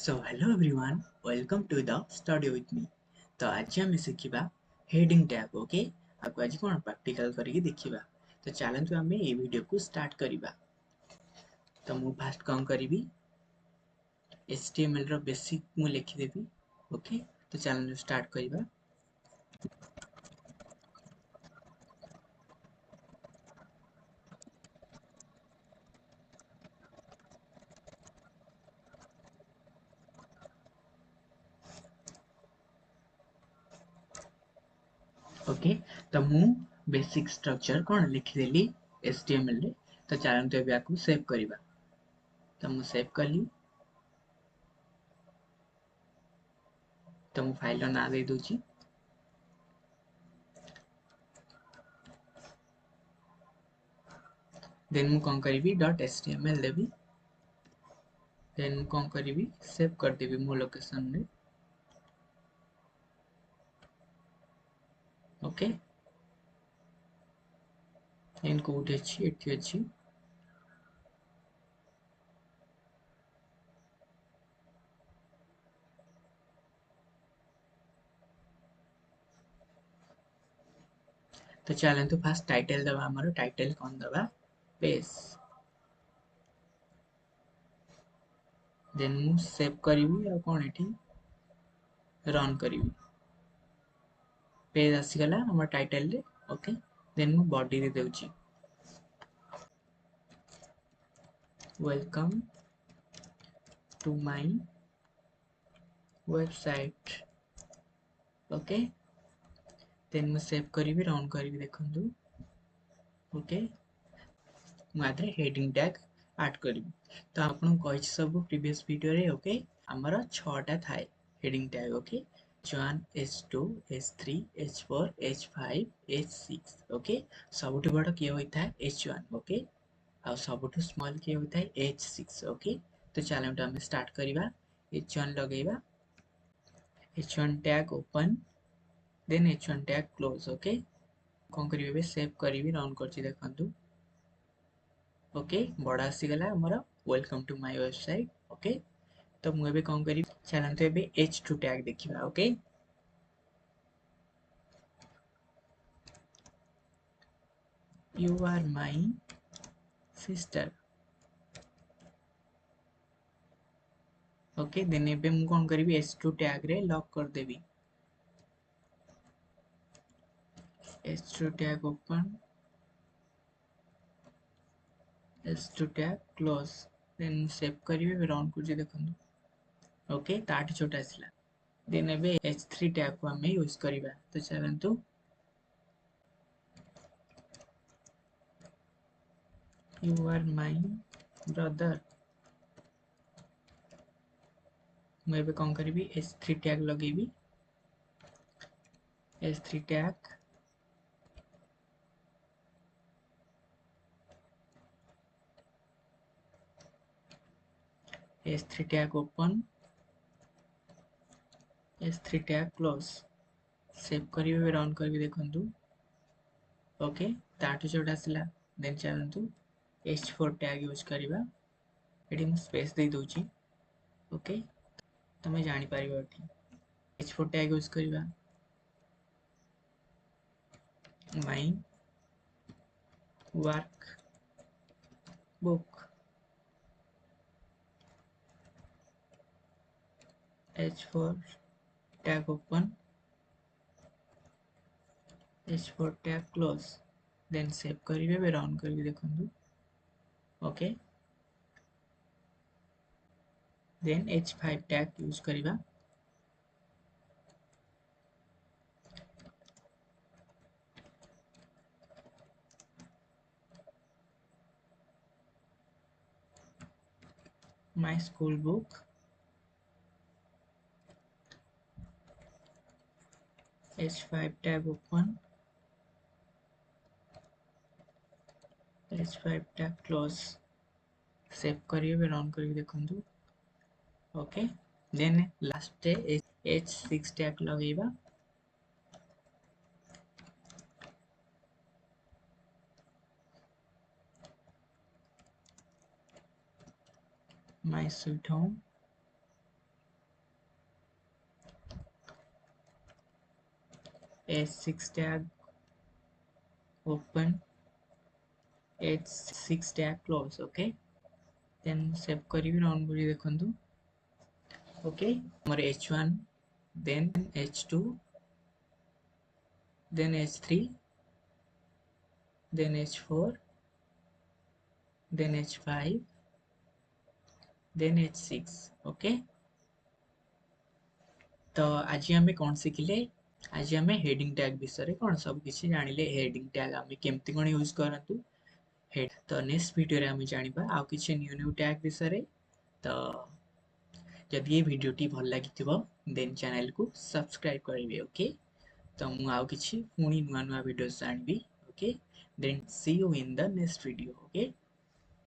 So hello everyone, welcome to the study with me. तो आज हम शिखिबा हेडिंग टैग ओके आपको आज कोन प्रैक्टिकल करके देखिबा तो चलंतु हमें ए वीडियो को स्टार्ट करिबा तो मु फास्ट कोन करिवि HTML रो बेसिक मु लिखि देबी ओके तो चलंतु स्टार्ट करिबा ओके तो मु बेसिक स्ट्रक्चर कोन लिखि देली HTML रे तो चलंतु एबे आकु सेव करिबा तो मु सेव करली तो मु फाइल रो नाम दे दोची देन मु कोन करिवि .html देबी देन मु कोन करिवि सेव कर देबी मो लोकेशन रे ओके इनको उठे छी एठी अछि तो चलंतु फास्ट टाइटल दबा हमरो टाइटल कोन दबा पेज देन मु सेव करिवि आ कोन एठी रन करिवि पेज आसी गला हमर टाइटल रे ओके देन मु बॉडी रे देउची welcome to my website okay then मु सेव करिवि रन करिवि देखंतु ओके मु आधे हेडिंग टैग ऐड करिवि तो आपन कहि सब प्रीवियस वीडियो रे ओके हमर 6 टा थाए heading tag okay H1 H2 H3 H4 H5 H6 okay सबुठ बड़ के होइता है H1 ओके आ सबुठ स्मॉल के होइता है H6 ओके तो चलो हम स्टार्ट करिबा H1 लगेबा H1 tag open then H1 tag close okay कोन करिवे सेव करिवि रन करछि देखंतु ओके बड़ा आसी गला हमर welcome to my website okay तो मु एबे कोन करि चलंतु एबे H2 टैग देखिबा okay You are my sister okay then एबे मु कोन करिवि H2 टैग रे लॉक कर देबी H2 tag open H2 tag close then save करिवि रन करछि देखंतु ओके ताठ छोटा आसिला देन एबे H3 टैग को हमें यूज करिबा तो चलंतु You are my brother मु एबे कोन करिवि H3 टैग लगेबी H3 tag H3 tag open H3 tag close save करिवे रन करबी देखंतु ओके ताठ छोटा आसिला देन चलंतु H4 टैग यूज करिबा एठी मु स्पेस दे दोची ओके तमे जानि पारिबो एठी H4 टैग यूज करिबा my work book H4 tag open H4 tag close then save करिवे रन करबी देखंतु okay then H5 tag use करिबा my school book H5 tag open H5 tag close save करिवे रन करबी देखंतु okay then last H6 tag लगेबा my sweet home h6 tag open, h6 tag close. Okay, then save करिवि run करि देखंतु. Okay, हमर h1 then h2 then h3 then h4 then h5 then h6. Okay, तो आज आम कौन शिखिले, आज आम हेडिंग टैग विषय कौन सब किसी जानिले. हेडिंग टैग आम केमती कौन यूज करंतु हेड. तो नेक्स्ट वीडियो रे आम जानिबा आउ किछि न्यू टैग विषय. तो जदि ये वीडियोटी भल लागिथिबो देन चैनल को सब्सक्राइब करिवे. ओके, तो मु आउ किछि पुनी नुआ नुआ वीडियोस आनिबी. Okay, then see you in the next video. Okay.